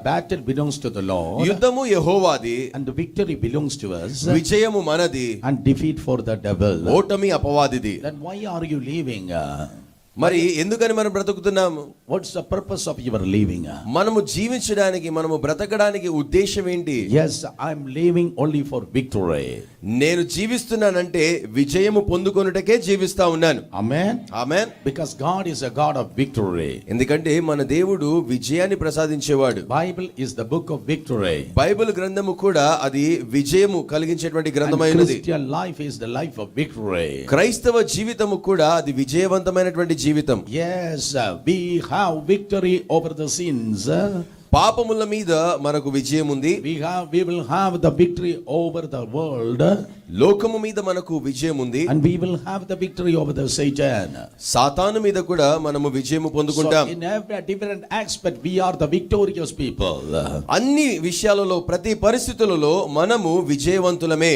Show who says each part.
Speaker 1: Battle belongs to the Lord,
Speaker 2: యుద్ధము యెహోవాది,
Speaker 1: and the victory belongs to us,
Speaker 2: విజయము మనది,
Speaker 1: and defeat for the devil.
Speaker 2: ఓటమి అపవాదిది.
Speaker 1: Then why are you living?
Speaker 2: మరి ఎందుకని మనం బ్రతుకుతున్నాము?
Speaker 1: What's the purpose of your living?
Speaker 2: మనము జీవించడానికి, మనము బ్రతకడానికి ఉద్దేశం ఏంటి?
Speaker 1: Yes, I'm living only for victory.
Speaker 2: నేను జీవిస్తున్నానంటే విజయము పొందుకొనుటకే జీవిస్తా ఉన్నాను.
Speaker 1: Amen.
Speaker 2: Amen.
Speaker 1: Because God is a God of victory.
Speaker 2: ఎందుకంటే మన దేవుడు విజయాన్ని ప్రసాదించేవాడు.
Speaker 1: Bible is the book of victory.
Speaker 2: Bible గ్రంథము కూడా అది విజయము కలిగించేటువంటి గ్రంథమైనది.
Speaker 1: Christian life is the life of victory.
Speaker 2: క్రైస్తవ జీవితము కూడా అది విజయవంతమైనటువంటి జీవితం.
Speaker 1: Yes, we have victory over the sins.
Speaker 2: పాపముల మీద మనకు విజయం ఉంది.
Speaker 1: We will have the victory over the world.
Speaker 2: లోకము మీద మనకు విజయం ఉంది.
Speaker 1: And we will have the victory over the Satan.
Speaker 2: సాతాను మీద కూడా మనము విజయము పొందుకుంటాం.
Speaker 1: So in every different aspect we are the victorious people.
Speaker 2: అన్ని విషయాలలో, ప్రతి పరిస్థితులలో మనము విజయవంతులమే.